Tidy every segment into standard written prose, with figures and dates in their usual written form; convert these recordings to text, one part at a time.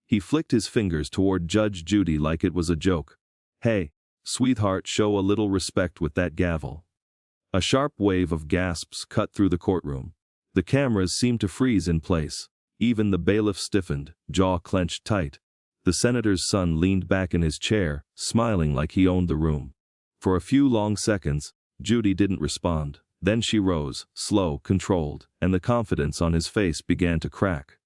He flicked his fingers toward Judge Judy like it was a joke. "Hey, sweetheart, show a little respect with that gavel." A sharp wave of gasps cut through the courtroom. The cameras seemed to freeze in place. Even the bailiff stiffened, jaw clenched tight. The senator's son leaned back in his chair, smiling like he owned the room. For a few long seconds, Judy didn't respond. Then she rose, slow, controlled, and the confidence on his face began to crack.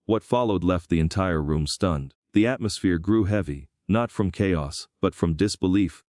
What followed left the entire room stunned. The atmosphere grew heavy, not from chaos, but from disbelief.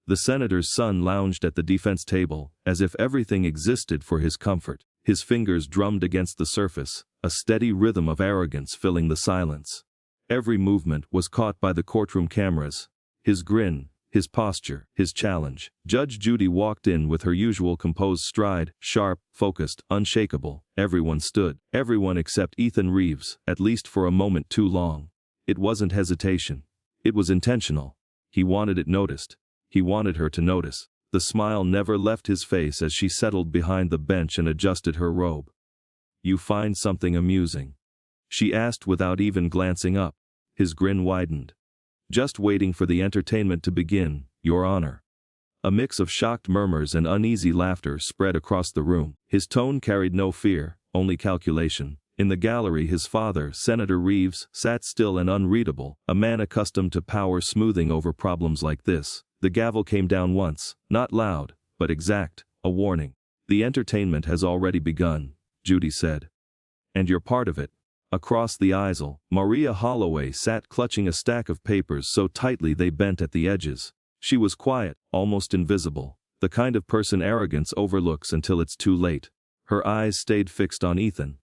The senator's son lounged at the defense table, as if everything existed for his comfort. His fingers drummed against the surface, a steady rhythm of arrogance filling the silence. Every movement was caught by the courtroom cameras. His grin, his posture, his challenge. Judge Judy walked in with her usual composed stride, sharp, focused, unshakable. Everyone stood. Everyone except Ethan Reeves, at least for a moment too long. It wasn't hesitation. It was intentional. He wanted it noticed. He wanted her to notice. The smile never left his face as she settled behind the bench and adjusted her robe. "You find something amusing?" she asked without even glancing up. His grin widened. "Just waiting for the entertainment to begin, Your Honor." A mix of shocked murmurs and uneasy laughter spread across the room. His tone carried no fear, only calculation. In the gallery his father, Senator Reeves, sat still and unreadable, a man accustomed to power smoothing over problems like this. The gavel came down once, not loud, but exact, a warning. "The entertainment has already begun," Judy said. "And you're part of it." Across the aisle, Maria Holloway sat clutching a stack of papers so tightly they bent at the edges. She was quiet, almost invisible, the kind of person arrogance overlooks until it's too late. Her eyes stayed fixed on Ethan.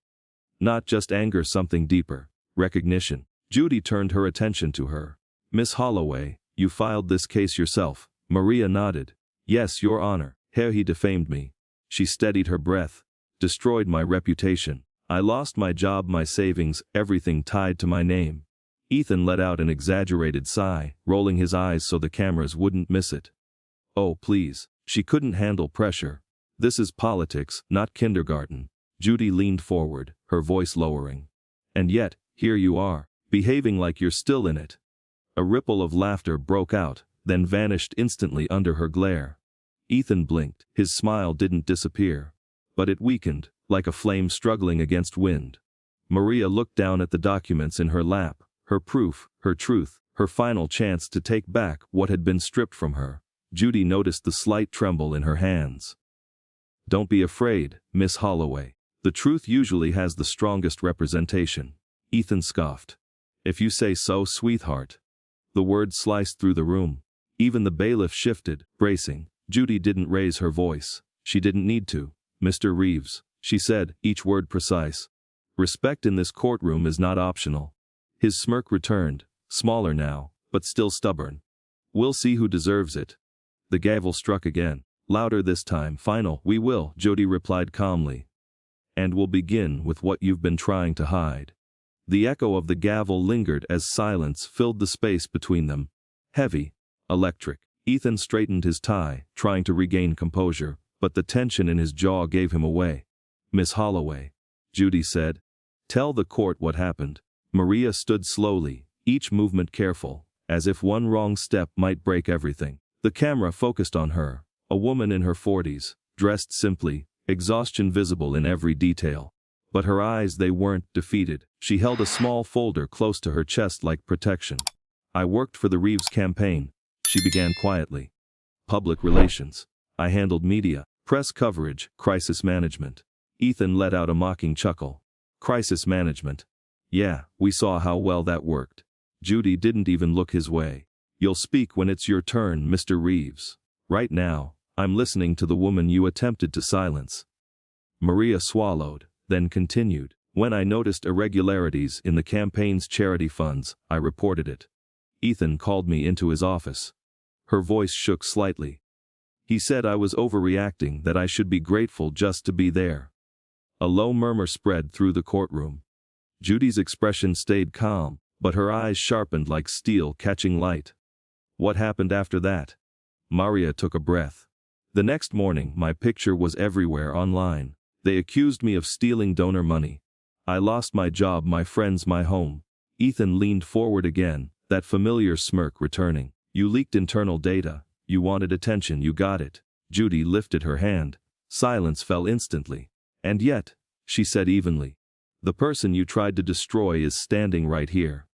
Not just anger, something deeper. Recognition. Judy turned her attention to her. "Miss Holloway, you filed this case yourself." Maria nodded. "Yes, Your Honor." He defamed me." She steadied her breath. "Destroyed my reputation. I lost my job, my savings, everything tied to my name." Ethan let out an exaggerated sigh, rolling his eyes so the cameras wouldn't miss it. "Oh, please." She couldn't handle pressure. "This is politics, not kindergarten." Judy leaned forward, her voice lowering. "And yet, here you are, behaving like you're still in it." A ripple of laughter broke out, then vanished instantly under her glare. Ethan blinked. His smile didn't disappear, but it weakened, like a flame struggling against wind. Maria looked down at the documents in her lap, her proof, her truth, her final chance to take back what had been stripped from her. Judy noticed the slight tremble in her hands. "Don't be afraid, Miss Holloway. The truth usually has the strongest representation." Ethan scoffed. "If you say so, sweetheart." The words sliced through the room. Even the bailiff shifted, bracing. Judy didn't raise her voice. She didn't need to. "Mr. Reeves," she said, each word precise. "Respect in this courtroom is not optional." His smirk returned, smaller now, but still stubborn. "We'll see who deserves it." The gavel struck again, louder this time. "Final." "We will," Judy replied calmly. "And we'll begin with what you've been trying to hide." The echo of the gavel lingered as silence filled the space between them. Heavy, electric. Ethan straightened his tie, trying to regain composure, but the tension in his jaw gave him away. "Miss Holloway," Judy said. "Tell the court what happened." Maria stood slowly, each movement careful, as if one wrong step might break everything. The camera focused on her, a woman in her 40s, dressed simply, exhaustion visible in every detail. But her eyes, they weren't defeated. She held a small folder close to her chest like protection. "I worked for the Reeves campaign," she began quietly. "Public relations. I handled media, press coverage, crisis management." Ethan let out a mocking chuckle. "Crisis management. Yeah, we saw how well that worked." Judy didn't even look his way. "You'll speak when it's your turn, Mr. Reeves. Right now, I'm listening to the woman you attempted to silence." Maria swallowed, then continued. "When I noticed irregularities in the campaign's charity funds, I reported it. Ethan called me into his office." Her voice shook slightly. "He said I was overreacting, that I should be grateful just to be there." A low murmur spread through the courtroom. Judy's expression stayed calm, but her eyes sharpened like steel catching light. "What happened after that?" Maria took a breath. "The next morning, my picture was everywhere online. They accused me of stealing donor money. I lost my job, my friends, my home." Ethan leaned forward again, that familiar smirk returning. You leaked internal data. You wanted attention, you got it. Judy lifted her hand. Silence fell instantly. And yet, she said evenly, the person you tried to destroy is standing right here.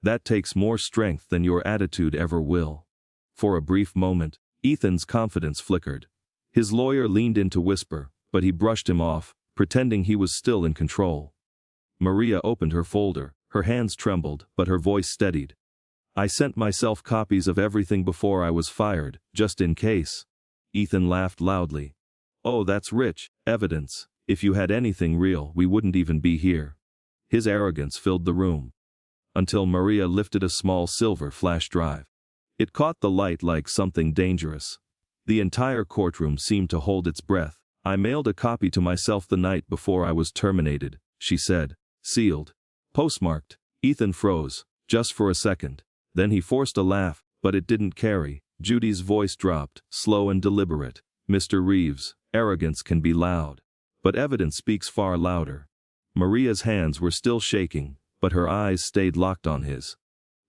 That takes more strength than your attitude ever will. For a brief moment, Ethan's confidence flickered. His lawyer leaned in to whisper, but he brushed him off, pretending he was still in control. Maria opened her folder. Her hands trembled, but her voice steadied. I sent myself copies of everything before I was fired, just in case. Ethan laughed loudly. Oh, that's rich evidence. If you had anything real, we wouldn't even be here. His arrogance filled the room. Until Maria lifted a small silver flash drive. It caught the light like something dangerous. The entire courtroom seemed to hold its breath. I mailed a copy to myself the night before I was terminated, she said. Sealed. Postmarked. Ethan froze, just for a second. Then he forced a laugh, but it didn't carry. Judy's voice dropped, slow and deliberate. Mr. Reeves, arrogance can be loud. But evidence speaks far louder. Maria's hands were still shaking, but her eyes stayed locked on his.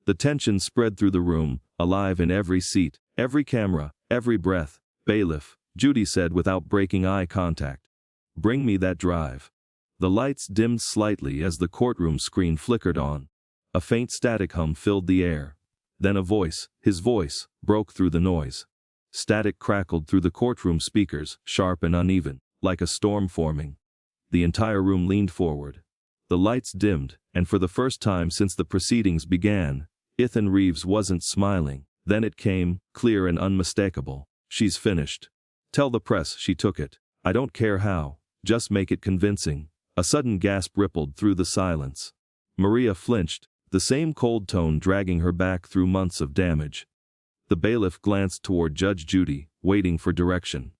The tension spread through the room, alive in every seat, every camera, every breath. Bailiff, Judy said without breaking eye contact. Bring me that drive. The lights dimmed slightly as the courtroom screen flickered on. A faint static hum filled the air. Then a voice, his voice, broke through the noise. Static crackled through the courtroom speakers, sharp and uneven, like a storm forming. The entire room leaned forward. The lights dimmed, and for the first time since the proceedings began, Ethan Reeves wasn't smiling. Then it came, clear and unmistakable. She's finished. Tell the press she took it. I don't care how. Just make it convincing. A sudden gasp rippled through the silence. Maria flinched, the same cold tone dragging her back through months of damage. The bailiff glanced toward Judge Judy, waiting for direction.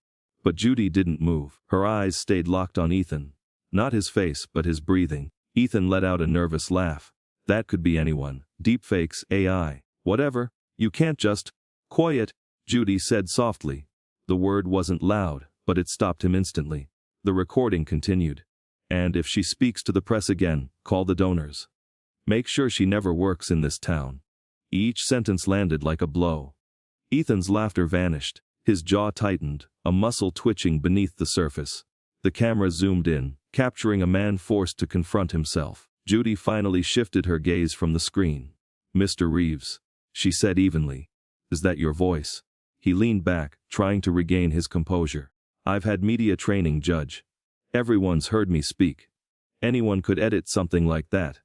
But Judy didn't move. Her eyes stayed locked on Ethan. Not his face, but his breathing. Ethan let out a nervous laugh. That could be anyone. Deepfakes, AI, whatever. You can't just. Quiet, Judy said softly. The word wasn't loud, but it stopped him instantly. The recording continued. And if she speaks to the press again, call the donors. Make sure she never works in this town. Each sentence landed like a blow. Ethan's laughter vanished. His jaw tightened, a muscle twitching beneath the surface. The camera zoomed in, capturing a man forced to confront himself. Judy finally shifted her gaze from the screen. Mr. Reeves, she said evenly. Is that your voice? He leaned back, trying to regain his composure. I've had media training, Judge. Everyone's heard me speak. Anyone could edit something like that.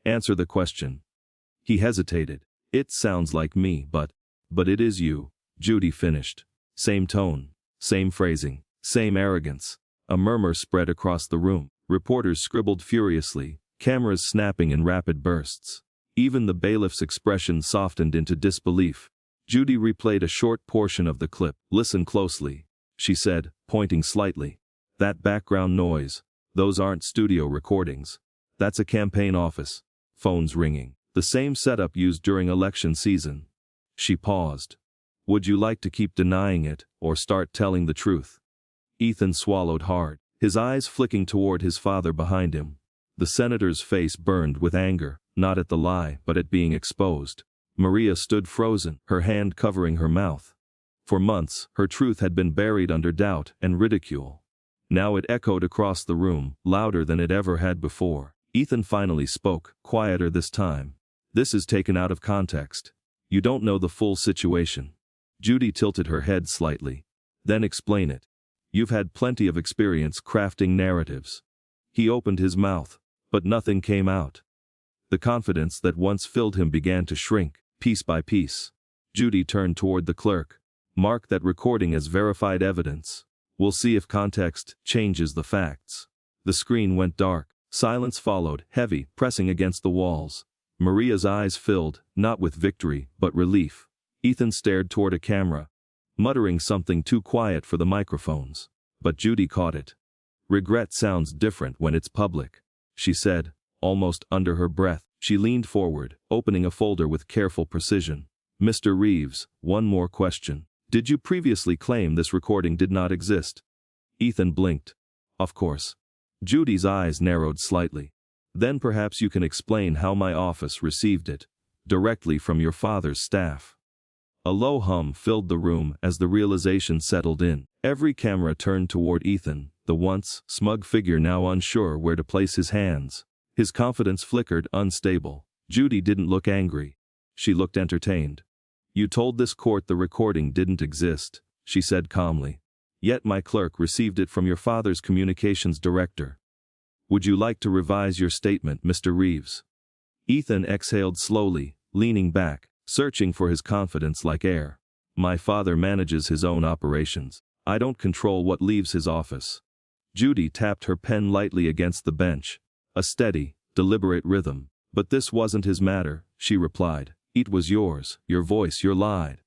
Answer the question. He hesitated. It sounds like me, but it is you, Judy finished. Same tone, same phrasing, same arrogance. A murmur spread across the room. Reporters scribbled furiously, cameras snapping in rapid bursts. Even the bailiff's expression softened into disbelief. Judy replayed a short portion of the clip. Listen closely, she said, pointing slightly. That background noise, those aren't studio recordings. That's a campaign office. Phones ringing. The same setup used during election season. She paused. Would you like to keep denying it, or start telling the truth? Ethan swallowed hard, his eyes flicking toward his father behind him. The senator's face burned with anger, not at the lie, but at being exposed. Maria stood frozen, her hand covering her mouth. For months, her truth had been buried under doubt and ridicule. Now it echoed across the room, louder than it ever had before. Ethan finally spoke, quieter this time. This is taken out of context. You don't know the full situation. Judy tilted her head slightly. Then explain it. You've had plenty of experience crafting narratives. He opened his mouth, but nothing came out. The confidence that once filled him began to shrink, piece by piece. Judy turned toward the clerk. Mark that recording as verified evidence. We'll see if context changes the facts. The screen went dark. Silence followed, heavy, pressing against the walls. Maria's eyes filled, not with victory, but relief. Ethan stared toward a camera, muttering something too quiet for the microphones. But Judy caught it. Regret sounds different when it's public, she said, almost under her breath. She leaned forward, opening a folder with careful precision. Mr. Reeves, one more question. Did you previously claim this recording did not exist? Ethan blinked. Of course. Judy's eyes narrowed slightly. Then perhaps you can explain how my office received it, directly from your father's staff. A low hum filled the room as the realization settled in. Every camera turned toward Ethan, the once smug figure now unsure where to place his hands. His confidence flickered, unstable. Judy didn't look angry. She looked entertained. You told this court the recording didn't exist, she said calmly. Yet my clerk received it from your father's communications director. Would you like to revise your statement, Mr. Reeves? Ethan exhaled slowly, leaning back, searching for his confidence like air. My father manages his own operations. I don't control what leaves his office. Judy tapped her pen lightly against the bench. A steady, deliberate rhythm. But this wasn't his matter, she replied. It was yours, your voice, your lied.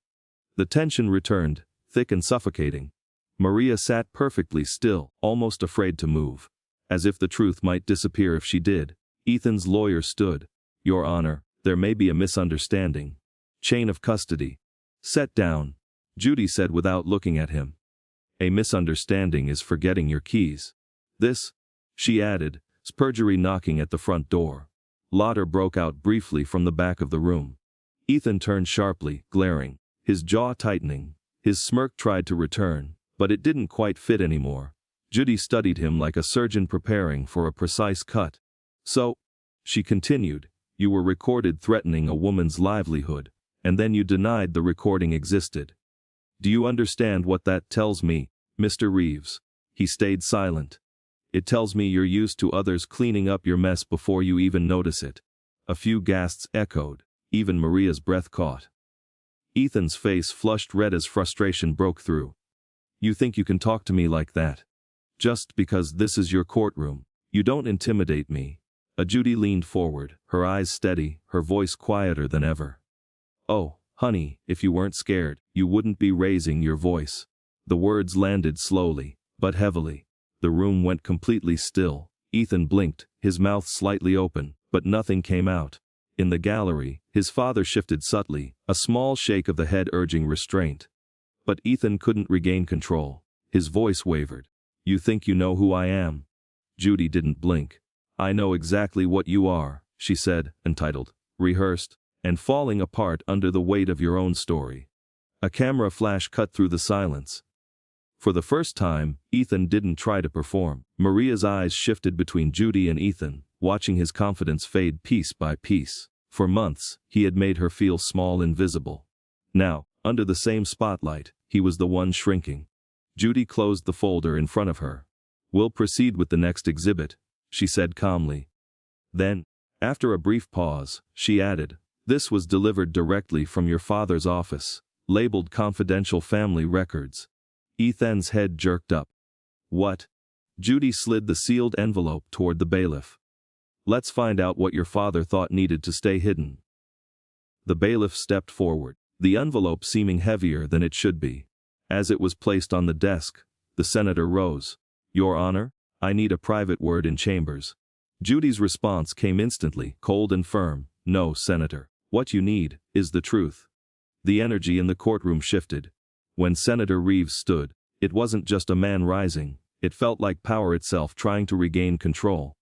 The tension returned, thick and suffocating. Maria sat perfectly still, almost afraid to move. As if the truth might disappear if she did. Ethan's lawyer stood. Your Honor, there may be a misunderstanding. Chain of custody. Set down, Judy said without looking at him. A misunderstanding is forgetting your keys. This, she added, is perjury knocking at the front door. Laughter broke out briefly from the back of the room. Ethan turned sharply, glaring, his jaw tightening. His smirk tried to return, but it didn't quite fit anymore. Judy studied him like a surgeon preparing for a precise cut. So, she continued, you were recorded threatening a woman's livelihood, and then you denied the recording existed. Do you understand what that tells me, Mr. Reeves? He stayed silent. It tells me you're used to others cleaning up your mess before you even notice it. A few gasps echoed, even Maria's breath caught. Ethan's face flushed red as frustration broke through. You think you can talk to me like that? Just because this is your courtroom. You don't intimidate me. Judy leaned forward, her eyes steady, her voice quieter than ever. Oh, honey, if you weren't scared, you wouldn't be raising your voice. The words landed slowly, but heavily. The room went completely still. Ethan blinked, his mouth slightly open, but nothing came out. In the gallery, his father shifted subtly, a small shake of the head urging restraint. But Ethan couldn't regain control. His voice wavered. You think you know who I am? Judy didn't blink. I know exactly what you are, she said, entitled, rehearsed, and falling apart under the weight of your own story. A camera flash cut through the silence. For the first time, Ethan didn't try to perform. Maria's eyes shifted between Judy and Ethan, watching his confidence fade piece by piece. For months, he had made her feel small and visible. Now, under the same spotlight, he was the one shrinking. Judy closed the folder in front of her. We'll proceed with the next exhibit, she said calmly. Then, after a brief pause, she added, this was delivered directly from your father's office, labeled confidential family records. Ethan's head jerked up. What? Judy slid the sealed envelope toward the bailiff. Let's find out what your father thought needed to stay hidden. The bailiff stepped forward, the envelope seeming heavier than it should be. As it was placed on the desk, the senator rose. Your Honor, I need a private word in chambers. Judy's response came instantly, cold and firm. No, Senator. What you need is the truth. The energy in the courtroom shifted. When Senator Reeves stood, it wasn't just a man rising, it felt like power itself trying to regain control.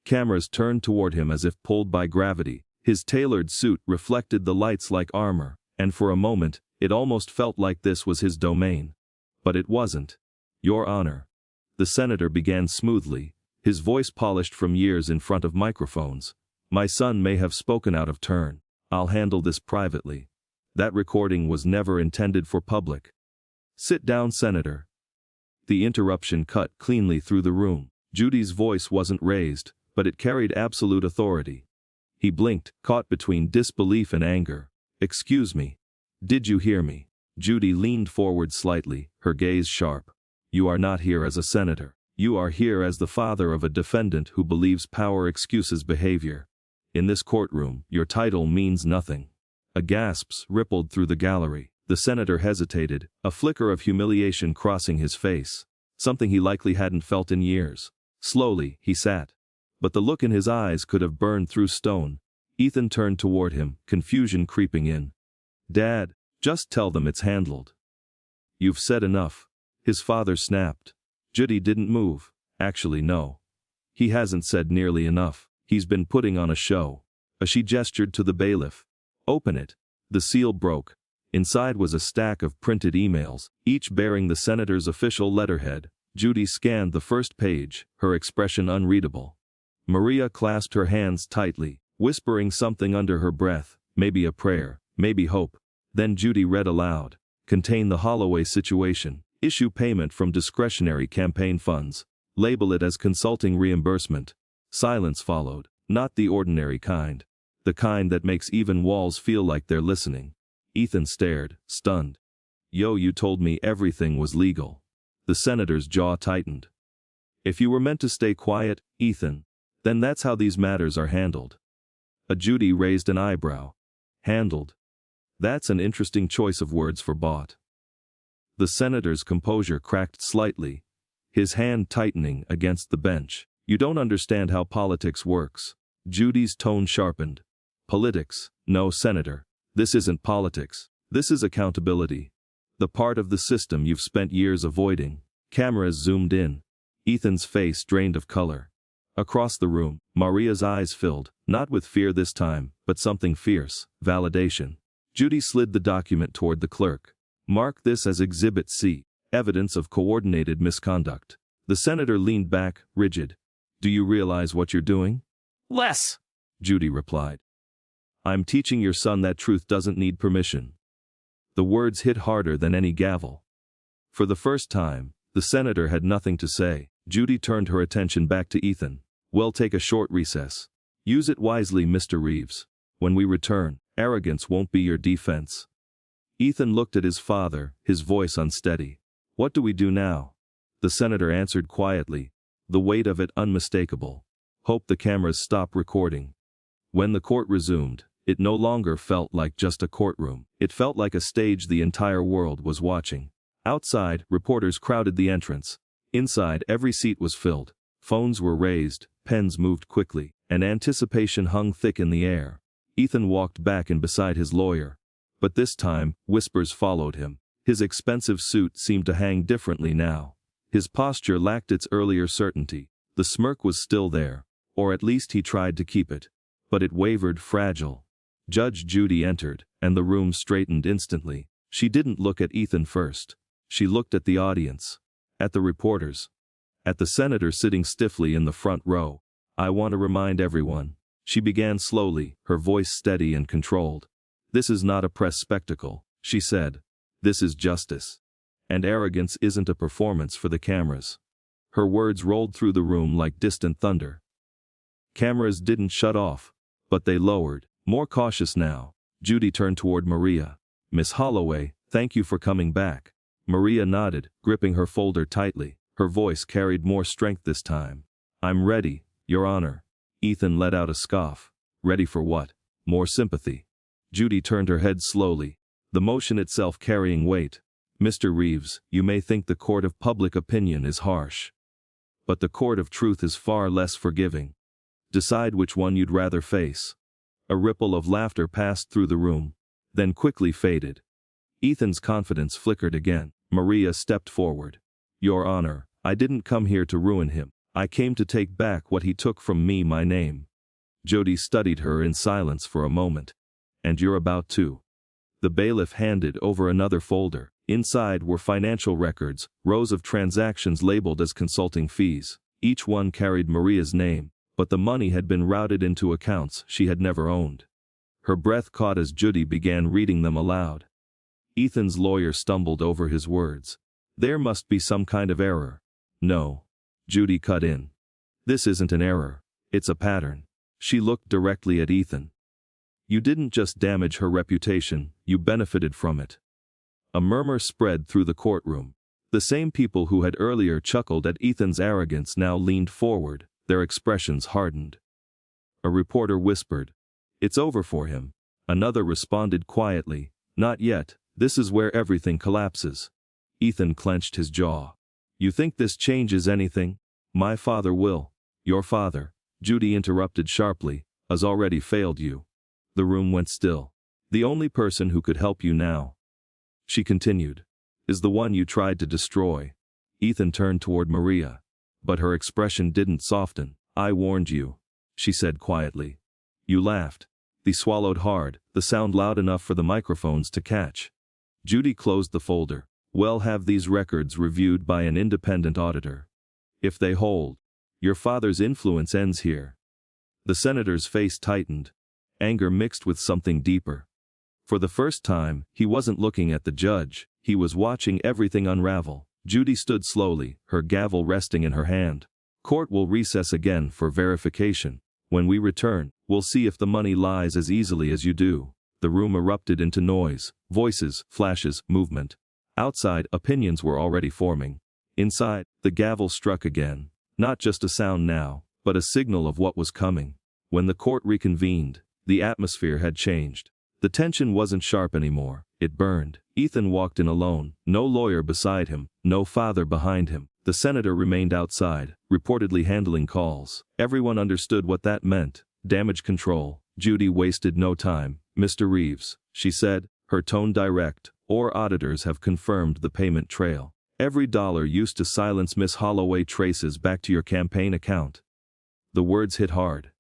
Cameras turned toward him as if pulled by gravity. His tailored suit reflected the lights like armor, and for a moment, it almost felt like this was his domain. But it wasn't. Your Honor. The senator began smoothly, his voice polished from years in front of microphones. My son may have spoken out of turn. I'll handle this privately. That recording was never intended for public. Sit down, Senator. The interruption cut cleanly through the room. Judy's voice wasn't raised, but it carried absolute authority. He blinked, caught between disbelief and anger. Excuse me. Did you hear me? Judy leaned forward slightly, her gaze sharp. You are not here as a senator. You are here as the father of a defendant who believes power excuses behavior. In this courtroom, your title means nothing. A gasp rippled through the gallery. The senator hesitated, a flicker of humiliation crossing his face, something he likely hadn't felt in years. Slowly, he sat. But the look in his eyes could have burned through stone. Ethan turned toward him, confusion creeping in. Dad, just tell them it's handled. You've said enough. His father snapped. Judy didn't move. Actually, no. He hasn't said nearly enough. He's been putting on a show. She gestured to the bailiff. Open it. The seal broke. Inside was a stack of printed emails, each bearing the senator's official letterhead. Judy scanned the first page, her expression unreadable. Maria clasped her hands tightly, whispering something under her breath, maybe a prayer, maybe hope. Then Judy read aloud. Contain the Holloway situation. Issue payment from discretionary campaign funds. Label it as consulting reimbursement. Silence followed, not the ordinary kind. The kind that makes even walls feel like they're listening. Ethan stared, stunned. Yo, you told me everything was legal. The senator's jaw tightened. If you were meant to stay quiet, Ethan, then that's how these matters are handled. Judy raised an eyebrow. Handled. That's an interesting choice of words for bought. The senator's composure cracked slightly, his hand tightening against the bench. You don't understand how politics works. Judy's tone sharpened. Politics? No, Senator. This isn't politics. This is accountability. The part of the system you've spent years avoiding. Cameras zoomed in. Ethan's face drained of color. Across the room, Maria's eyes filled, not with fear this time, but something fierce, validation. Judy slid the document toward the clerk. Mark this as Exhibit C, evidence of coordinated misconduct. The senator leaned back, rigid. Do you realize what you're doing? Less, Judy replied. I'm teaching your son that truth doesn't need permission. The words hit harder than any gavel. For the first time, the senator had nothing to say. Judy turned her attention back to Ethan. We'll take a short recess. Use it wisely, Mr. Reeves. When we return, arrogance won't be your defense. Ethan looked at his father, his voice unsteady. What do we do now? The senator answered quietly, the weight of it unmistakable. Hope the cameras stop recording. When the court resumed, it no longer felt like just a courtroom. It felt like a stage the entire world was watching. Outside, reporters crowded the entrance. Inside, every seat was filled. Phones were raised, pens moved quickly, and anticipation hung thick in the air. Ethan walked back in beside his lawyer. But this time, whispers followed him. His expensive suit seemed to hang differently now. His posture lacked its earlier certainty. The smirk was still there, or at least he tried to keep it. But it wavered, fragile. Judge Judy entered, and the room straightened instantly. She didn't look at Ethan first. She looked at the audience. At the reporters. At the senator sitting stiffly in the front row. I want to remind everyone. She began slowly, her voice steady and controlled. This is not a press spectacle, she said. This is justice. And arrogance isn't a performance for the cameras. Her words rolled through the room like distant thunder. Cameras didn't shut off, but they lowered, more cautious now. Judy turned toward Maria. Miss Holloway, thank you for coming back. Maria nodded, gripping her folder tightly. Her voice carried more strength this time. I'm ready, Your Honor. Ethan let out a scoff. Ready for what? More sympathy. Judy turned her head slowly, the motion itself carrying weight. Mr. Reeves, you may think the court of public opinion is harsh. But the court of truth is far less forgiving. Decide which one you'd rather face. A ripple of laughter passed through the room, then quickly faded. Ethan's confidence flickered again. Maria stepped forward. Your Honor, I didn't come here to ruin him. I came to take back what he took from me, my name. Judy studied her in silence for a moment. And you're about to. The bailiff handed over another folder. Inside were financial records, rows of transactions labeled as consulting fees. Each one carried Maria's name, but the money had been routed into accounts she had never owned. Her breath caught as Judy began reading them aloud. Ethan's lawyer stumbled over his words. There must be some kind of error. No. Judy cut in. This isn't an error. It's a pattern. She looked directly at Ethan. You didn't just damage her reputation, you benefited from it. A murmur spread through the courtroom. The same people who had earlier chuckled at Ethan's arrogance now leaned forward, their expressions hardened. A reporter whispered, It's over for him. Another responded quietly, Not yet, this is where everything collapses. Ethan clenched his jaw. You think this changes anything? My father will. Your father, Judy interrupted sharply, has already failed you. The room went still. The only person who could help you now, she continued, is the one you tried to destroy. Ethan turned toward Maria. But her expression didn't soften. I warned you. she said quietly. You laughed. He swallowed hard, the sound loud enough for the microphones to catch. Judy closed the folder. We'll have these records reviewed by an independent auditor. If they hold, your father's influence ends here. The senator's face tightened, anger mixed with something deeper. For the first time, he wasn't looking at the judge, he was watching everything unravel. Judy stood slowly, her gavel resting in her hand. Court will recess again for verification. When we return, we'll see if the money lies as easily as you do. The room erupted into noise, voices, flashes, movement. Outside, opinions were already forming. Inside, the gavel struck again. Not just a sound now, but a signal of what was coming. When the court reconvened, the atmosphere had changed. The tension wasn't sharp anymore, it burned. Ethan walked in alone, no lawyer beside him, no father behind him. The senator remained outside, reportedly handling calls. Everyone understood what that meant. Damage control. Judy wasted no time. Mr. Reeves, she said, her tone direct, our auditors have confirmed the payment trail. Every dollar used to silence Miss Holloway traces back to your campaign account. The words hit hard.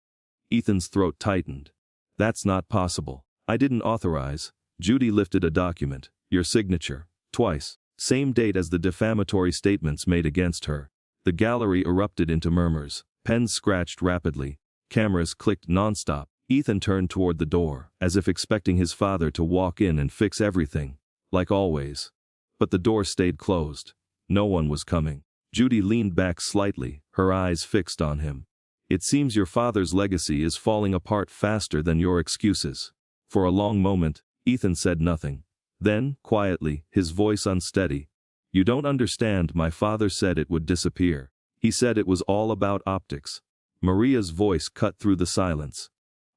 Ethan's throat tightened. That's not possible. I didn't authorize. Judy lifted a document. Your signature. Twice. Same date as the defamatory statements made against her. The gallery erupted into murmurs. Pens scratched rapidly. Cameras clicked nonstop. Ethan turned toward the door, as if expecting his father to walk in and fix everything. Like always. But the door stayed closed. No one was coming. Judy leaned back slightly, her eyes fixed on him. It seems your father's legacy is falling apart faster than your excuses. For a long moment, Ethan said nothing. Then, quietly, his voice unsteady. You don't understand, my father said it would disappear. He said it was all about optics. Maria's voice cut through the silence.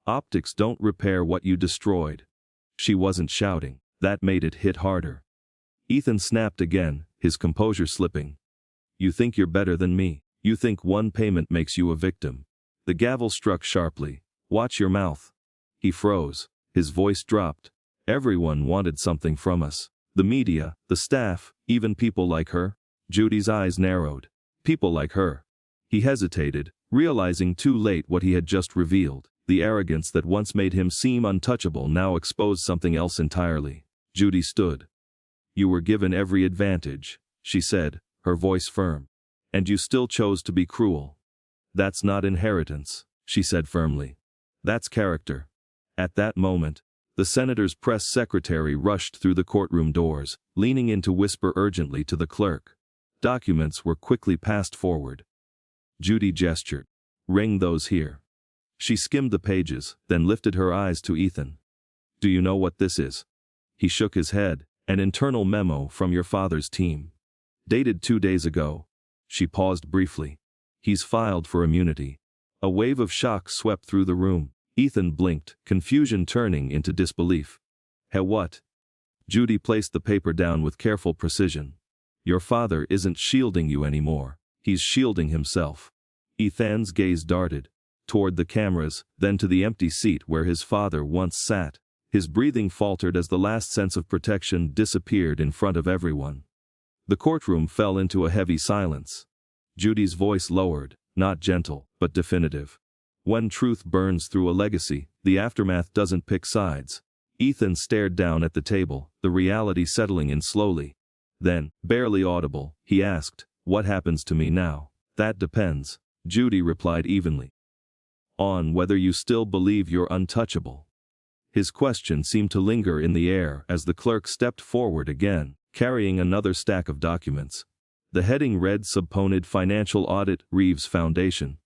Optics don't repair what you destroyed. She wasn't shouting. That made it hit harder. Ethan snapped again, his composure slipping. You think you're better than me. You think one payment makes you a victim. The gavel struck sharply. Watch your mouth. He froze. His voice dropped. Everyone wanted something from us. The media, the staff, even people like her. Judy's eyes narrowed. People like her. He hesitated, realizing too late what he had just revealed. The arrogance that once made him seem untouchable now exposed something else entirely. Judy stood. You were given every advantage, she said, her voice firm. And you still chose to be cruel. That's not inheritance, she said firmly. That's character. At that moment, the senator's press secretary rushed through the courtroom doors, leaning in to whisper urgently to the clerk. Documents were quickly passed forward. Judy gestured. Ring those here. She skimmed the pages, then lifted her eyes to Ethan. Do you know what this is? He shook his head. An internal memo from your father's team. Dated 2 days ago. She paused briefly. He's filed for immunity. A wave of shock swept through the room. Ethan blinked, confusion turning into disbelief. Hey, what? Judy placed the paper down with careful precision. Your father isn't shielding you anymore. He's shielding himself. Ethan's gaze darted. Toward the cameras, then to the empty seat where his father once sat. His breathing faltered as the last sense of protection disappeared in front of everyone. The courtroom fell into a heavy silence. Judy's voice lowered, not gentle, but definitive. When truth burns through a legacy, the aftermath doesn't pick sides. Ethan stared down at the table, the reality settling in slowly. Then, barely audible, he asked, what happens to me now? That depends, Judy replied evenly. On whether you still believe you're untouchable. His question seemed to linger in the air as the clerk stepped forward again, carrying another stack of documents. The heading read Subpoenaed Financial Audit, Reeves Foundation.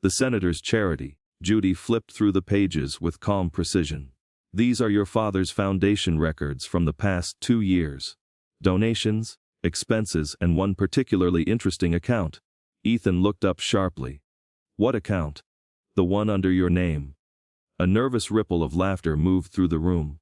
The Senator's Charity. Judy flipped through the pages with calm precision. These are your father's foundation records from the past 2 years. Donations, expenses, and one particularly interesting account. Ethan looked up sharply. What account? The one under your name. A nervous ripple of laughter moved through the room.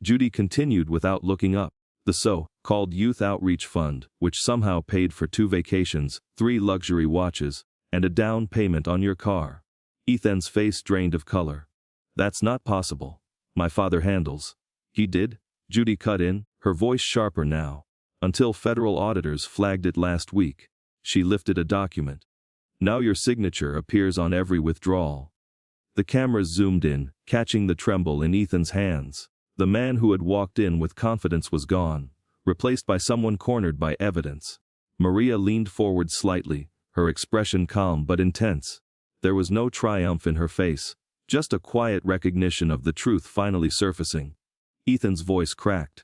Judy continued without looking up. The so-called Youth Outreach Fund, which somehow paid for 2 vacations, 3 luxury watches, and a down payment on your car. Ethan's face drained of color. That's not possible. My father handles. He did? Judy cut in, her voice sharper now. Until federal auditors flagged it last week. She lifted a document. Now your signature appears on every withdrawal. The cameras zoomed in, catching the tremble in Ethan's hands. The man who had walked in with confidence was gone, replaced by someone cornered by evidence. Maria leaned forward slightly, her expression calm but intense. There was no triumph in her face, just a quiet recognition of the truth finally surfacing. Ethan's voice cracked.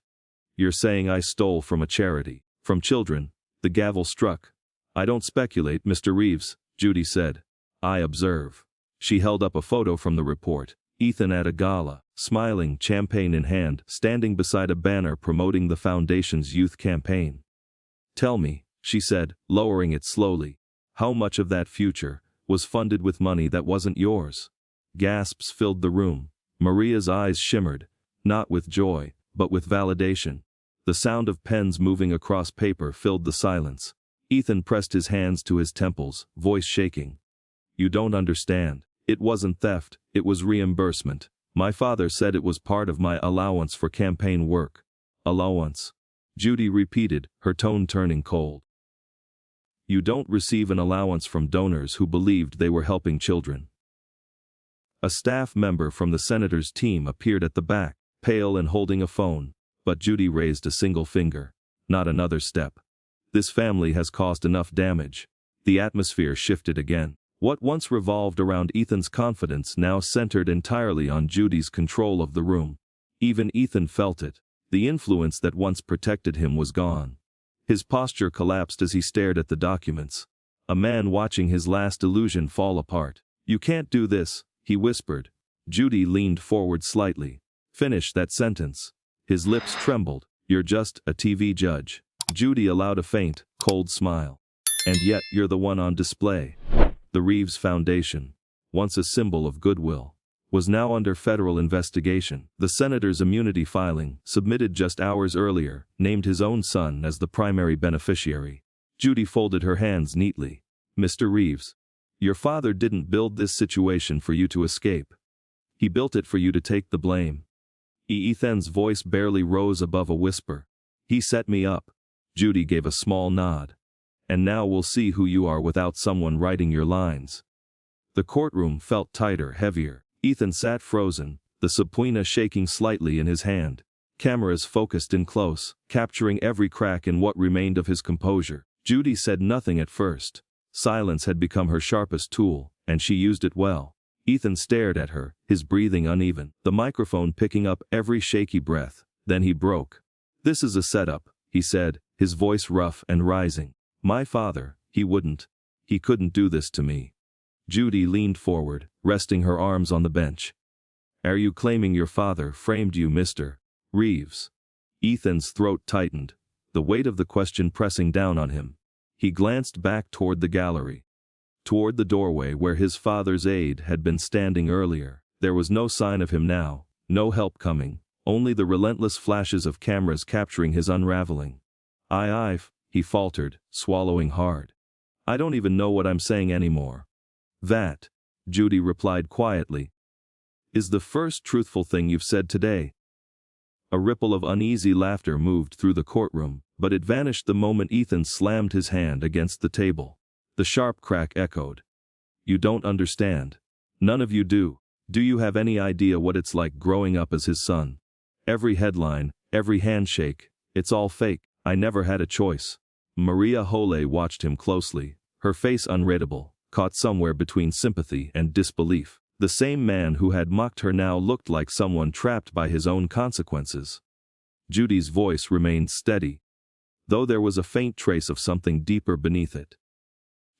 "You're saying I stole from a charity, from children?" The gavel struck. "I don't speculate, Mr. Reeves," Judy said. "I observe." She held up a photo from the report. Ethan at a gala, smiling, champagne in hand, standing beside a banner promoting the foundation's youth campaign. "Tell me," she said, lowering it slowly, "how much of that future was funded with money that wasn't yours?" Gasps filled the room. Maria's eyes shimmered, not with joy, but with validation. The sound of pens moving across paper filled the silence. Ethan pressed his hands to his temples, voice shaking. "You don't understand. It wasn't theft, it was reimbursement. My father said it was part of my allowance for campaign work." "Allowance?" Judy repeated, her tone turning cold. "You don't receive an allowance from donors who believed they were helping children." A staff member from the senator's team appeared at the back, pale and holding a phone, but Judy raised a single finger. "Not another step. This family has caused enough damage." The atmosphere shifted again. What once revolved around Ethan's confidence now centered entirely on Judy's control of the room. Even Ethan felt it. The influence that once protected him was gone. His posture collapsed as he stared at the documents. A man watching his last illusion fall apart. "You can't do this," he whispered. Judy leaned forward slightly. "Finish that sentence." His lips trembled. "You're just a TV judge." Judy allowed a faint, cold smile. "And yet you're the one on display." The Reeves Foundation, once a symbol of goodwill, was now under federal investigation. The senator's immunity filing, submitted just hours earlier, named his own son as the primary beneficiary. Judy folded her hands neatly. "Mr. Reeves, your father didn't build this situation for you to escape. He built it for you to take the blame." Ethan's voice barely rose above a whisper. "He set me up." Judy gave a small nod. "And now we'll see who you are without someone writing your lines." The courtroom felt tighter, heavier. Ethan sat frozen, the subpoena shaking slightly in his hand. Cameras focused in close, capturing every crack in what remained of his composure. Judy said nothing at first. Silence had become her sharpest tool, and she used it well. Ethan stared at her, his breathing uneven, the microphone picking up every shaky breath. Then he broke. "This is a setup," he said, his voice rough and rising. "My father, he couldn't do this to me." Judy leaned forward, resting her arms on the bench. "Are you claiming your father framed you, Mr. Reeves?" Ethan's throat tightened, the weight of the question pressing down on him. He glanced back toward the gallery. Toward the doorway where his father's aide had been standing earlier. There was no sign of him now, no help coming, only the relentless flashes of cameras capturing his unraveling. I've, he faltered, swallowing hard. "I don't even know what I'm saying anymore." "That," Judy replied quietly, "is the first truthful thing you've said today." A ripple of uneasy laughter moved through the courtroom, but it vanished the moment Ethan slammed his hand against the table. The sharp crack echoed. "You don't understand. None of you do. Do you have any idea what it's like growing up as his son? Every headline, every handshake, it's all fake. I never had a choice." Maria Hole watched him closely, her face unreadable, caught somewhere between sympathy and disbelief. The same man who had mocked her now looked like someone trapped by his own consequences. Judy's voice remained steady, though there was a faint trace of something deeper beneath it.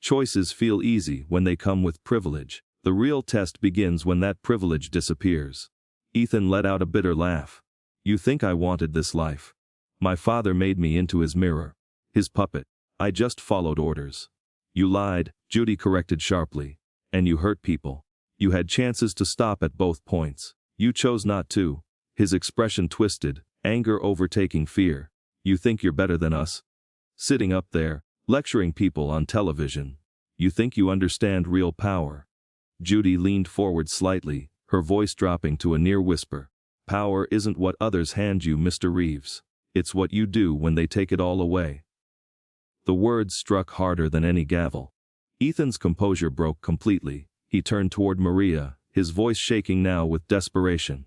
"Choices feel easy when they come with privilege. The real test begins when that privilege disappears." Ethan let out a bitter laugh. "You think I wanted this life? My father made me into his mirror, his puppet. I just followed orders." "You lied," Judy corrected sharply. "And you hurt people. You had chances to stop at both points. You chose not to." His expression twisted, anger overtaking fear. "You think you're better than us? Sitting up there, lecturing people on television. You think you understand real power?" Judy leaned forward slightly, her voice dropping to a near whisper. "Power isn't what others hand you, Mr. Reeves. It's what you do when they take it all away." The words struck harder than any gavel. Ethan's composure broke completely. He turned toward Maria, his voice shaking now with desperation.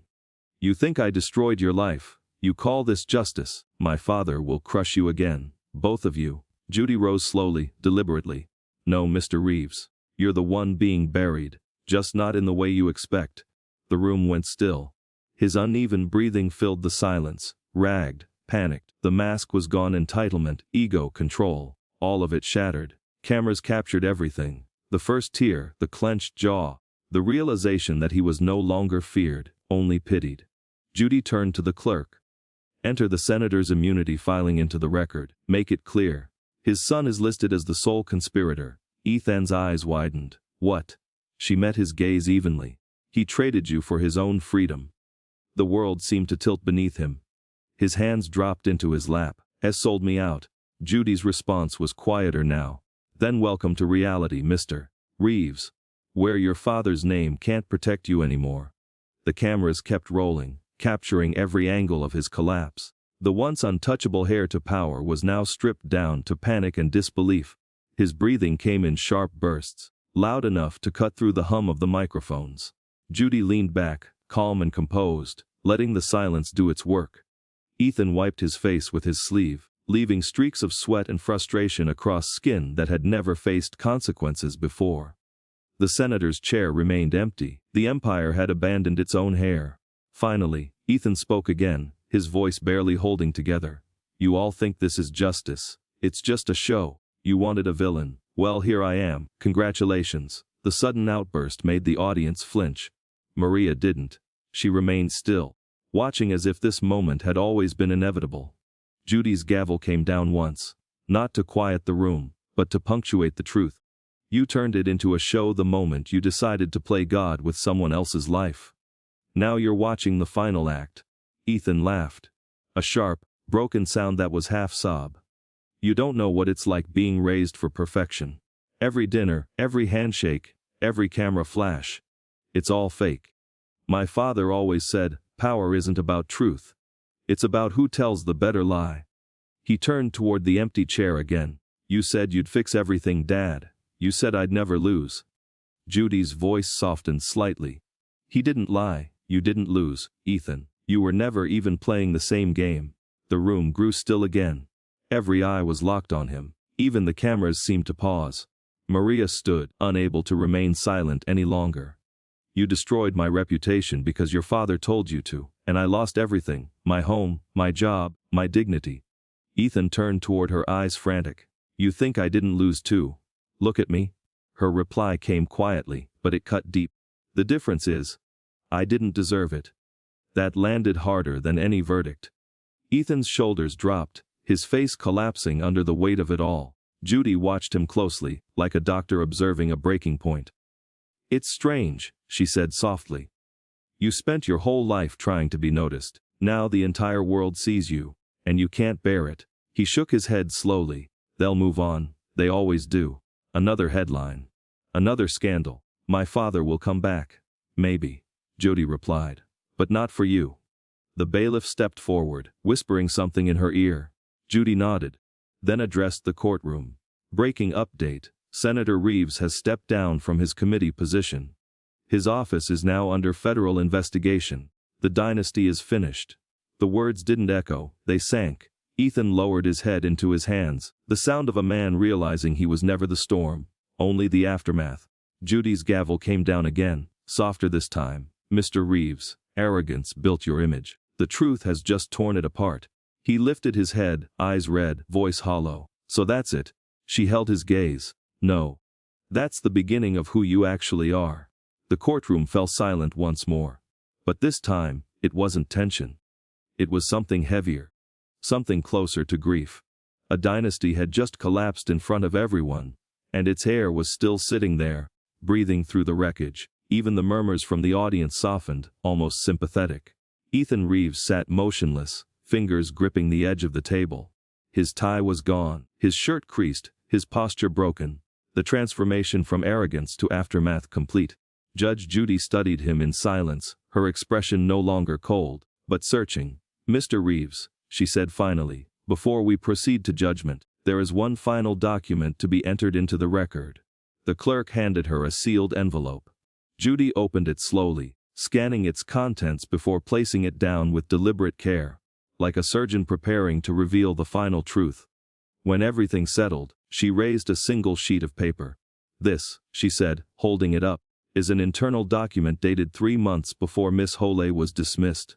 "You think I destroyed your life? You call this justice? My father will crush you again, both of you." Judy rose slowly, deliberately. "No, Mr. Reeves. You're the one being buried, just not in the way you expect." The room went still. His uneven breathing filled the silence. Ragged, panicked. The mask was gone. Entitlement, ego, control, all of it shattered. Cameras captured everything. The first tear, the clenched jaw, the realization that he was no longer feared, only pitied. Judy turned to the clerk. "Enter the senator's immunity filing into the record. Make it clear. His son is listed as the sole conspirator." Ethan's eyes widened. "What?" She met his gaze evenly. "He traded you for his own freedom." The world seemed to tilt beneath him. His hands dropped into his lap. "Has sold me out." Judy's response was quieter now. "Then welcome to reality, Mr. Reeves, where your father's name can't protect you anymore." The cameras kept rolling, capturing every angle of his collapse. The once untouchable heir to power was now stripped down to panic and disbelief. His breathing came in sharp bursts, loud enough to cut through the hum of the microphones. Judy leaned back, calm and composed, letting the silence do its work. Ethan wiped his face with his sleeve, leaving streaks of sweat and frustration across skin that had never faced consequences before. The senator's chair remained empty. The empire had abandoned its own heir. Finally, Ethan spoke again, his voice barely holding together. "You all think this is justice. It's just a show. You wanted a villain. Well, here I am. Congratulations." The sudden outburst made the audience flinch. Maria didn't. She remained still, watching as if this moment had always been inevitable. Judy's gavel came down once, not to quiet the room, but to punctuate the truth. "You turned it into a show the moment you decided to play God with someone else's life. Now you're watching the final act." Ethan laughed. A sharp, broken sound that was half sob. "You don't know what it's like being raised for perfection. Every dinner, every handshake, every camera flash. It's all fake. My father always said, power isn't about truth. It's about who tells the better lie." He turned toward the empty chair again. "You said you'd fix everything, Dad. You said I'd never lose." Judy's voice softened slightly. "He didn't lie. You didn't lose, Ethan. You were never even playing the same game." The room grew still again. Every eye was locked on him. Even the cameras seemed to pause. Maria stood, unable to remain silent any longer. "You destroyed my reputation because your father told you to, and I lost everything, my home, my job, my dignity." Ethan turned toward her, eyes frantic. "You think I didn't lose too? Look at me." Her reply came quietly, but it cut deep. "The difference is, I didn't deserve it." That landed harder than any verdict. Ethan's shoulders dropped, his face collapsing under the weight of it all. Judy watched him closely, like a doctor observing a breaking point. "It's strange," she said softly. "You spent your whole life trying to be noticed. Now the entire world sees you, and you can't bear it." He shook his head slowly. "They'll move on. They always do. Another headline. Another scandal. My father will come back. Maybe," Judy replied. "But not for you." The bailiff stepped forward, whispering something in her ear. Judy nodded, then addressed the courtroom. "Breaking update. Senator Reeves has stepped down from his committee position. His office is now under federal investigation. The dynasty is finished." The words didn't echo, they sank. Ethan lowered his head into his hands, the sound of a man realizing he was never the storm, only the aftermath. Judy's gavel came down again, softer this time. "Mr. Reeves, arrogance built your image. The truth has just torn it apart." He lifted his head, eyes red, voice hollow. "So that's it." She held his gaze. "No. That's the beginning of who you actually are." The courtroom fell silent once more. But this time, it wasn't tension. It was something heavier. Something closer to grief. A dynasty had just collapsed in front of everyone, and its heir was still sitting there, breathing through the wreckage. Even the murmurs from the audience softened, almost sympathetic. Ethan Reeves sat motionless, fingers gripping the edge of the table. His tie was gone, his shirt creased, his posture broken. The transformation from arrogance to aftermath complete. Judge Judy studied him in silence, her expression no longer cold, but searching. "Mr. Reeves," she said finally, "before we proceed to judgment, there is one final document to be entered into the record." The clerk handed her a sealed envelope. Judy opened it slowly, scanning its contents before placing it down with deliberate care, like a surgeon preparing to reveal the final truth. When everything settled, she raised a single sheet of paper. "This," she said, holding it up, "is an internal document dated 3 months before Miss Hole was dismissed."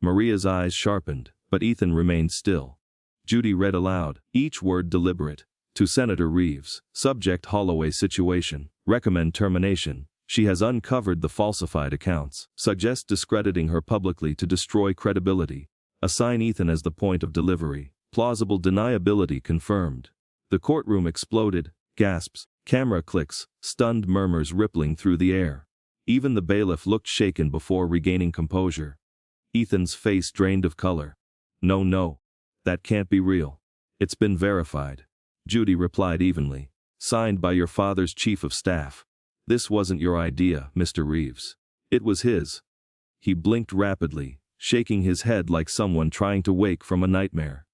Maria's eyes sharpened, but Ethan remained still. Judy read aloud, each word deliberate. "To Senator Reeves, subject Holloway situation, recommend termination. She has uncovered the falsified accounts, suggest discrediting her publicly to destroy credibility. Assign Ethan as the point of delivery. Plausible deniability confirmed." The courtroom exploded, gasps, camera clicks, stunned murmurs rippling through the air. Even the bailiff looked shaken before regaining composure. Ethan's face drained of color. No, that can't be real. It's been verified." Judy replied evenly. "Signed by your father's chief of staff. This wasn't your idea, Mr. Reeves. It was his." He blinked rapidly, shaking his head like someone trying to wake from a nightmare.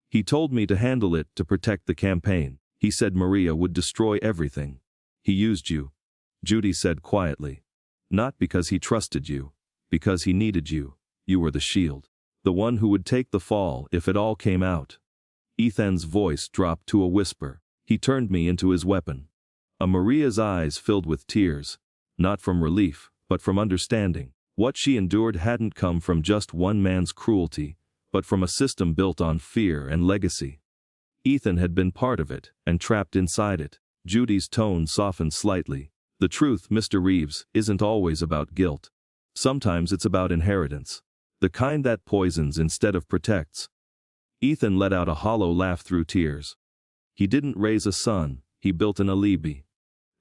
"He told me to handle it to protect the campaign. He said Maria would destroy everything. He used you," Judy said quietly. "Not because he trusted you. Because he needed you. You were the shield. The one who would take the fall if it all came out." Ethan's voice dropped to a whisper. "He turned me into his weapon." Maria's eyes filled with tears. Not from relief, but from understanding. What she endured hadn't come from just one man's cruelty, but from a system built on fear and legacy. Ethan had been part of it, and trapped inside it. Judy's tone softened slightly. "The truth, Mr. Reeves, isn't always about guilt. Sometimes it's about inheritance. The kind that poisons instead of protects." Ethan let out a hollow laugh through tears. "He didn't raise a son, he built an alibi."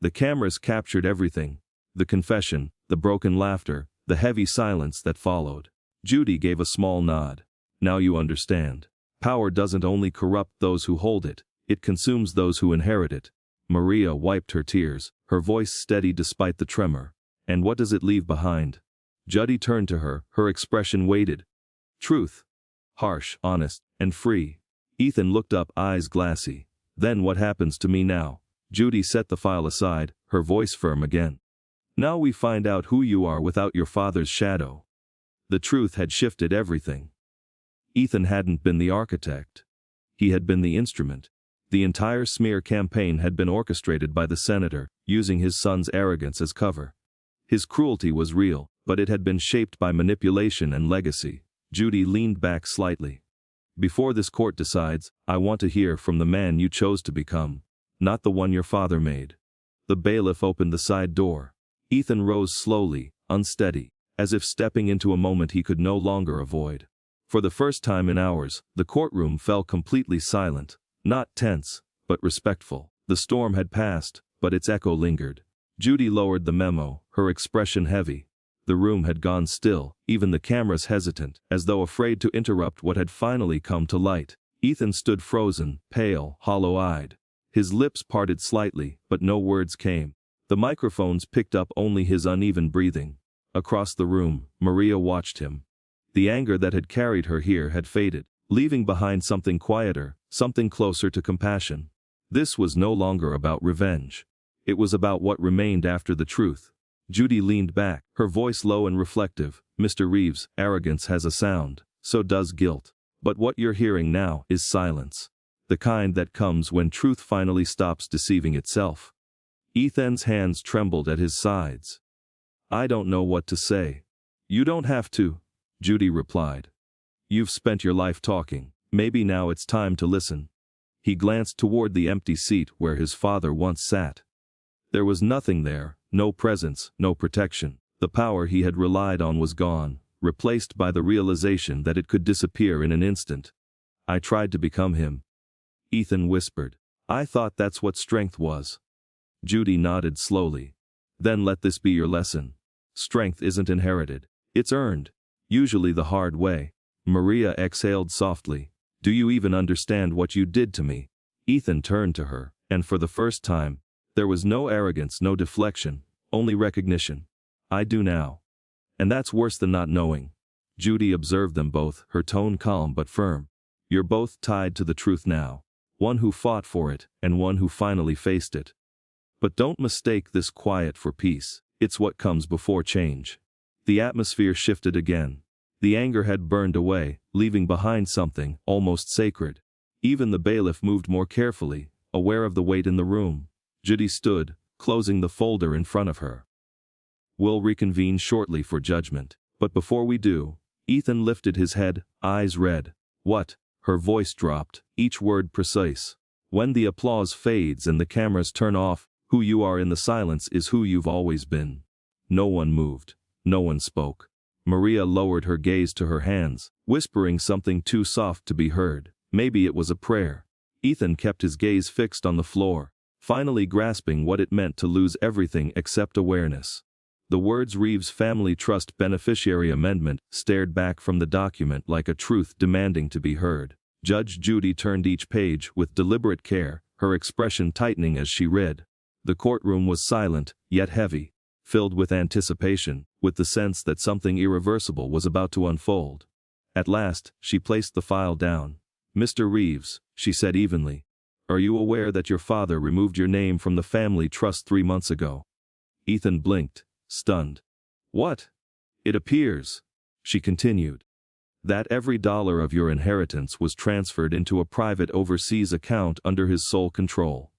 The cameras captured everything. The confession, the broken laughter, the heavy silence that followed. Judy gave a small nod. "Now you understand. Power doesn't only corrupt those who hold it, it consumes those who inherit it." Maria wiped her tears, her voice steady despite the tremor. "And what does it leave behind?" Judy turned to her, her expression weighted. "Truth. Harsh, honest, and free." Ethan looked up, eyes glassy. "Then what happens to me now?" Judy set the file aside, her voice firm again. "Now we find out who you are without your father's shadow." The truth had shifted everything. Ethan hadn't been the architect. He had been the instrument. The entire smear campaign had been orchestrated by the senator, using his son's arrogance as cover. His cruelty was real, but it had been shaped by manipulation and legacy. Judy leaned back slightly. "Before this court decides, I want to hear from the man you chose to become, not the one your father made." The bailiff opened the side door. Ethan rose slowly, unsteady, as if stepping into a moment he could no longer avoid. For the first time in hours, the courtroom fell completely silent, not tense, but respectful. The storm had passed, but its echo lingered. Judy lowered the memo, her expression heavy. The room had gone still, even the cameras hesitant, as though afraid to interrupt what had finally come to light. Ethan stood frozen, pale, hollow-eyed. His lips parted slightly, but no words came. The microphones picked up only his uneven breathing. Across the room, Maria watched him. The anger that had carried her here had faded, leaving behind something quieter, something closer to compassion. This was no longer about revenge. It was about what remained after the truth. Judy leaned back, her voice low and reflective. "Mr. Reeves, arrogance has a sound, so does guilt. But what you're hearing now is silence. The kind that comes when truth finally stops deceiving itself." Ethan's hands trembled at his sides. "I don't know what to say." "You don't have to," Judy replied. "You've spent your life talking. Maybe now it's time to listen." He glanced toward the empty seat where his father once sat. There was nothing there, no presence, no protection. The power he had relied on was gone, replaced by the realization that it could disappear in an instant. "I tried to become him," Ethan whispered. "I thought that's what strength was." Judy nodded slowly. "Then let this be your lesson. Strength isn't inherited. It's earned. Usually the hard way." Maria exhaled softly. "Do you even understand what you did to me?" Ethan turned to her, and for the first time, there was no arrogance, no deflection, only recognition. "I do now. And that's worse than not knowing." Judy observed them both, her tone calm but firm. "You're both tied to the truth now. One who fought for it, and one who finally faced it. But don't mistake this quiet for peace. It's what comes before change. The atmosphere shifted again. The anger had burned away, leaving behind something almost sacred. Even the bailiff moved more carefully, aware of the weight in the room. Judy stood, closing the folder in front of her. We'll reconvene shortly for judgment. But before we do, Ethan lifted his head, eyes red. What? Her voice dropped, each word precise. When the applause fades and the cameras turn off, who you are in the silence is who you've always been. No one moved. No one spoke. Maria lowered her gaze to her hands, whispering something too soft to be heard. Maybe it was a prayer. Ethan kept his gaze fixed on the floor, finally grasping what it meant to lose everything except awareness. The words Reeves Family Trust Beneficiary Amendment stared back from the document like a truth demanding to be heard. Judge Judy turned each page with deliberate care, her expression tightening as she read. The courtroom was silent, yet heavy, filled with anticipation, with the sense that something irreversible was about to unfold. At last, she placed the file down. Mr. Reeves, she said evenly, are you aware that your father removed your name from the family trust 3 months ago? Ethan blinked, stunned. What? It appears, she continued, that every dollar of your inheritance was transferred into a private overseas account under his sole control.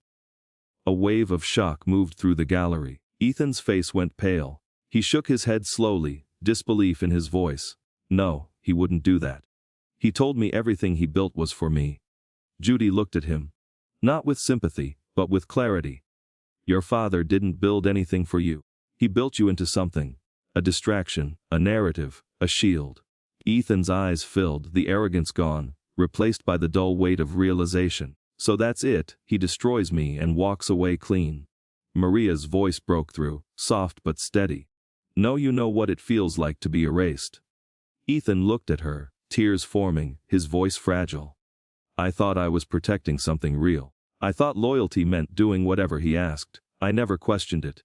A wave of shock moved through the gallery. Ethan's face went pale. He shook his head slowly, disbelief in his voice. No, he wouldn't do that. He told me everything he built was for me. Judy looked at him. Not with sympathy, but with clarity. Your father didn't build anything for you. He built you into something. A distraction, a narrative, a shield. Ethan's eyes filled, the arrogance gone, replaced by the dull weight of realization. So that's it, he destroys me and walks away clean. Maria's voice broke through, soft but steady. No, you know what it feels like to be erased. Ethan looked at her, tears forming, his voice fragile. I thought I was protecting something real. I thought loyalty meant doing whatever he asked. I never questioned it.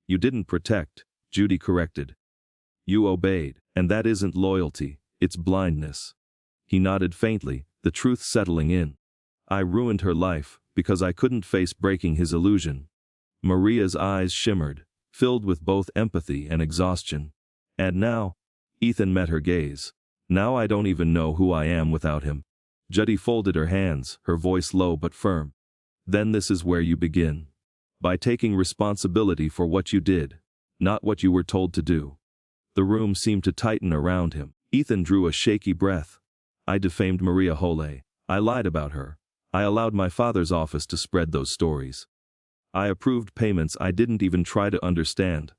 You didn't protect, Judy corrected. You obeyed, and that isn't loyalty, it's blindness. He nodded faintly, the truth settling in. I ruined her life, because I couldn't face breaking his illusion. Maria's eyes shimmered, filled with both empathy and exhaustion. And now? Ethan met her gaze. Now I don't even know who I am without him. Judy folded her hands, her voice low but firm. Then this is where you begin. By taking responsibility for what you did, not what you were told to do. The room seemed to tighten around him. Ethan drew a shaky breath. I defamed Maria Hole. I lied about her. I allowed my father's office to spread those stories. I approved payments I didn't even try to understand.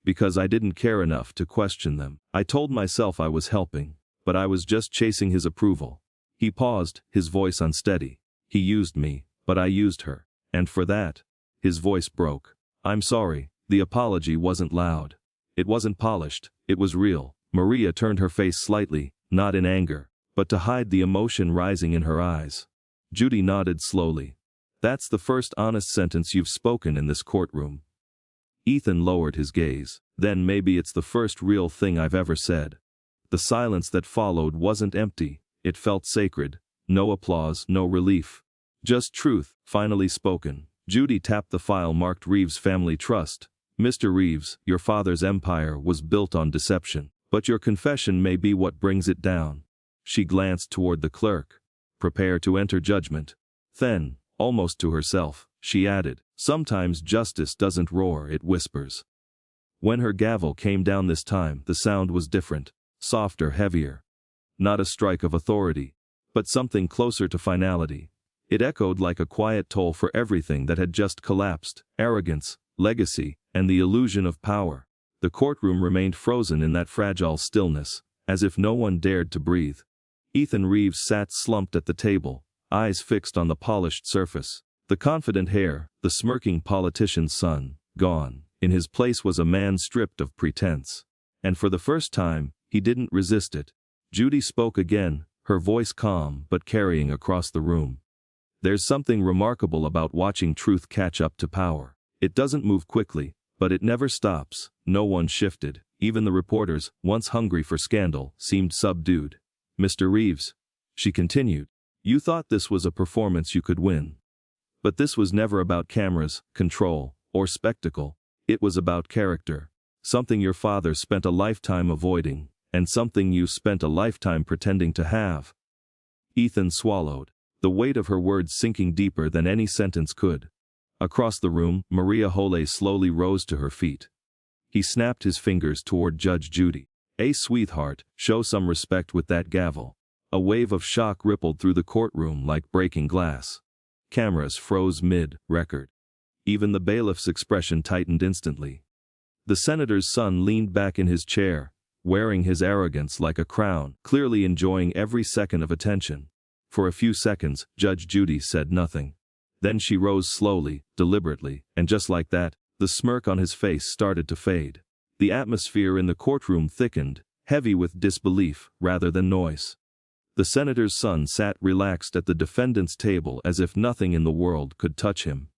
Because I didn't care enough to question them. I told myself I was helping, but I was just chasing his approval. He paused, his voice unsteady. He used me, but I used her. And for that, his voice broke. I'm sorry, the apology wasn't loud. It wasn't polished, it was real. Maria turned her face slightly, not in anger, but to hide the emotion rising in her eyes. Judy nodded slowly. That's the first honest sentence you've spoken in this courtroom. Ethan lowered his gaze. Then maybe it's the first real thing I've ever said. The silence that followed wasn't empty, it felt sacred. No applause, no relief. Just truth, finally spoken. Judy tapped the file marked Reeves Family Trust. Mr. Reeves, your father's empire was built on deception, but your confession may be what brings it down. She glanced toward the clerk. Prepare to enter judgment. Then, almost to herself, she added, sometimes justice doesn't roar, it whispers. When her gavel came down this time, the sound was different, softer, heavier. Not a strike of authority, but something closer to finality. It echoed like a quiet toll for everything that had just collapsed, arrogance, legacy, and the illusion of power. The courtroom remained frozen in that fragile stillness, as if no one dared to breathe. Ethan Reeves sat slumped at the table, eyes fixed on the polished surface. The confident hair, the smirking politician's son, gone. In his place was a man stripped of pretense. And for the first time, he didn't resist it. Judy spoke again, her voice calm but carrying across the room. There's something remarkable about watching truth catch up to power. It doesn't move quickly, but it never stops. No one shifted. Even the reporters, once hungry for scandal, seemed subdued. Mr. Reeves, she continued, you thought this was a performance you could win. But this was never about cameras, control, or spectacle. It was about character. Something your father spent a lifetime avoiding, and something you spent a lifetime pretending to have. Ethan swallowed, the weight of her words sinking deeper than any sentence could. Across the room, Maria Hole slowly rose to her feet. He snapped his fingers toward Judge Judy. Sweetheart, show some respect with that gavel. A wave of shock rippled through the courtroom like breaking glass. Cameras froze mid-record. Even the bailiff's expression tightened instantly. The senator's son leaned back in his chair, wearing his arrogance like a crown, clearly enjoying every second of attention. For a few seconds, Judge Judy said nothing. Then she rose slowly, deliberately, and just like that, the smirk on his face started to fade. The atmosphere in the courtroom thickened, heavy with disbelief rather than noise. The senator's son sat relaxed at the defendant's table as if nothing in the world could touch him.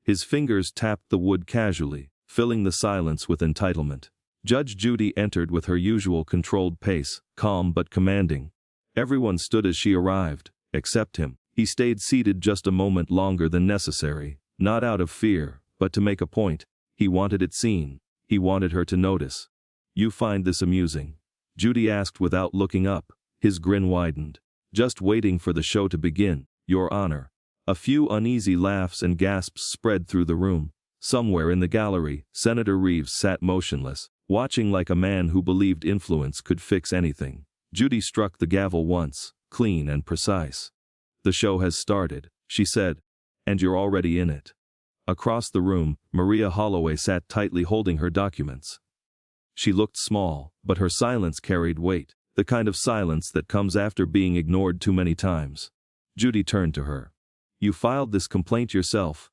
His fingers tapped the wood casually, filling the silence with entitlement. Judge Judy entered with her usual controlled pace, calm but commanding. Everyone stood as she arrived, except him. He stayed seated just a moment longer than necessary, not out of fear, but to make a point. He wanted it seen. He wanted her to notice. You find this amusing? Judy asked without looking up. His grin widened. Just waiting for the show to begin, Your Honor. A few uneasy laughs and gasps spread through the room. Somewhere in the gallery, Senator Reeves sat motionless, watching like a man who believed influence could fix anything. Judy struck the gavel once, clean and precise. The show has started, she said. And you're already in it. Across the room, Maria Holloway sat tightly holding her documents. She looked small, but her silence carried weight, the kind of silence that comes after being ignored too many times. Judy turned to her. You filed this complaint yourself?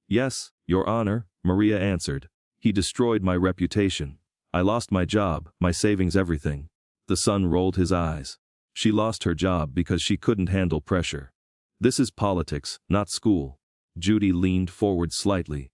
Yes, Your Honor, Maria answered. He destroyed my reputation. I lost my job, my savings, everything. The son rolled his eyes. She lost her job because she couldn't handle pressure. This is politics, not school. Judy leaned forward slightly.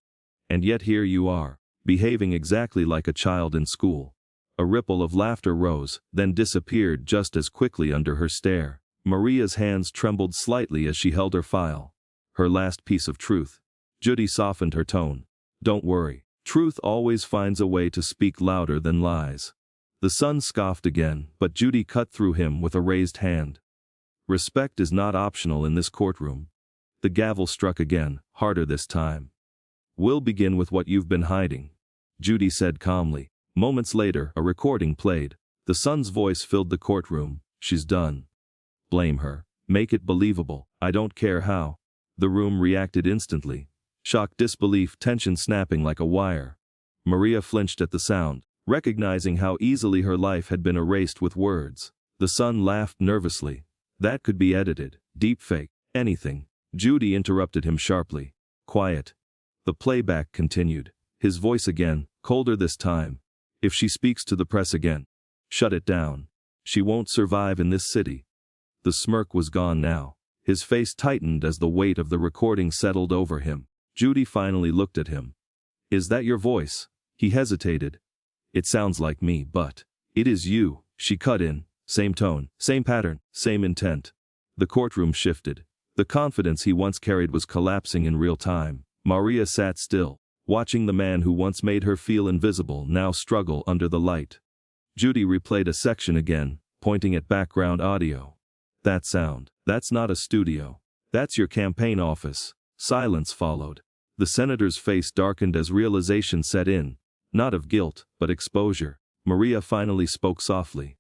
And yet here you are, behaving exactly like a child in school. A ripple of laughter rose, then disappeared just as quickly under her stare. Maria's hands trembled slightly as she held her file. Her last piece of truth. Judy softened her tone. Don't worry. Truth always finds a way to speak louder than lies. The son scoffed again, but Judy cut through him with a raised hand. Respect is not optional in this courtroom. The gavel struck again, harder this time. We'll begin with what you've been hiding, Judy said calmly. Moments later, a recording played. The son's voice filled the courtroom. She's done. Blame her. Make it believable. I don't care how. The room reacted instantly. Shock, disbelief, tension snapping like a wire. Maria flinched at the sound, recognizing how easily her life had been erased with words. The son laughed nervously. That could be edited, deepfake, anything. Judy interrupted him sharply. Quiet. The playback continued. His voice again, colder this time. If she speaks to the press again, shut it down. She won't survive in this city. The smirk was gone now. His face tightened as the weight of the recording settled over him. Judy finally looked at him. Is that your voice? He hesitated. It sounds like me, but it is you, she cut in. Same tone, same pattern, same intent. The courtroom shifted. The confidence he once carried was collapsing in real time. Maria sat still, watching the man who once made her feel invisible now struggle under the light. Judy replayed a section again, pointing at background audio. That sound, that's not a studio. That's your campaign office. Silence followed. The senator's face darkened as realization set in, not of guilt, but exposure. Maria finally spoke softly.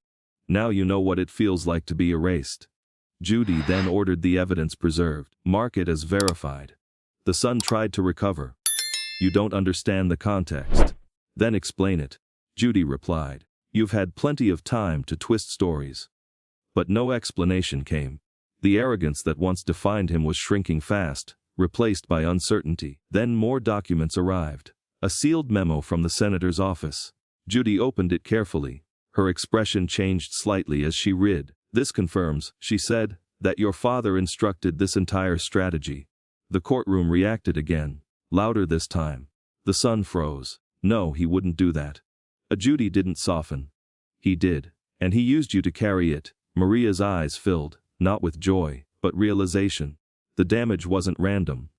Now you know what it feels like to be erased. Judy then ordered the evidence preserved. Mark it as verified. The son tried to recover. You don't understand the context. Then explain it. Judy replied. You've had plenty of time to twist stories. But no explanation came. The arrogance that once defined him was shrinking fast, replaced by uncertainty. Then more documents arrived. A sealed memo from the senator's office. Judy opened it carefully. Her expression changed slightly as she read. This confirms, she said, that your father instructed this entire strategy. The courtroom reacted again, louder this time. The son froze. No, he wouldn't do that. Judy didn't soften. He did. And he used you to carry it. Maria's eyes filled, not with joy, but realization. The damage wasn't random.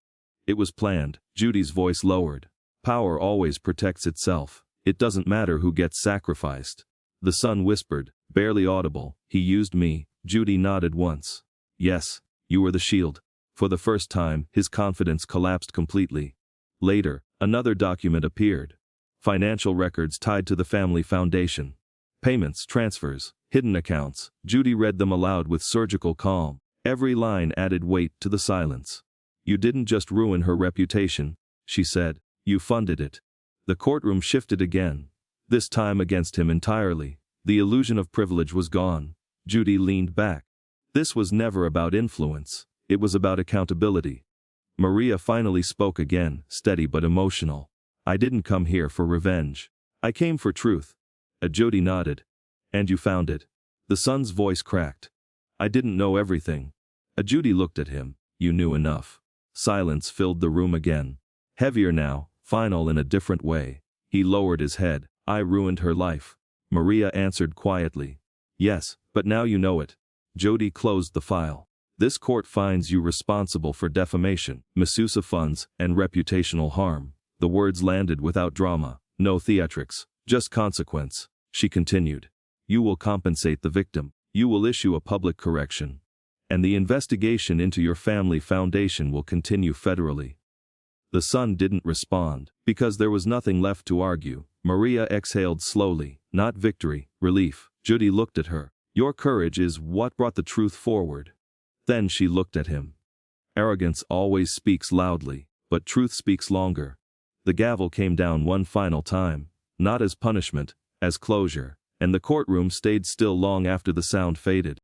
It was planned. Judy's voice lowered. Power always protects itself. It doesn't matter who gets sacrificed. The son whispered, barely audible, "He used me." Judy nodded once. "Yes, you were the shield." For the first time, his confidence collapsed completely. Later, another document appeared. Financial records tied to the family foundation. Payments, transfers, hidden accounts. Judy read them aloud with surgical calm. Every line added weight to the silence. "You didn't just ruin her reputation," she said. "You funded it." The courtroom shifted again. This time against him entirely. The illusion of privilege was gone. Judy leaned back. This was never about influence. It was about accountability. Maria finally spoke again, steady but emotional. "I didn't come here for revenge. I came for truth." Judy nodded. "And you found it." The son's voice cracked. "I didn't know everything." Judy looked at him. "You knew enough." Silence filled the room again. Heavier now, final in a different way. He lowered his head. "I ruined her life." Maria answered quietly. "Yes, but now you know it." Judy closed the file. "This court finds you responsible for defamation, misuse of funds, and reputational harm." The words landed without drama. No theatrics, just consequence. She continued. "You will compensate the victim. You will issue a public correction. And the investigation into your family foundation will continue federally." The son didn't respond, because there was nothing left to argue. Maria exhaled slowly, not victory, relief. Judy looked at her. "Your courage is what brought the truth forward." Then she looked at him. Arrogance always speaks loudly, but truth speaks longer. The gavel came down one final time, not as punishment, as closure, and the courtroom stayed still long after the sound faded.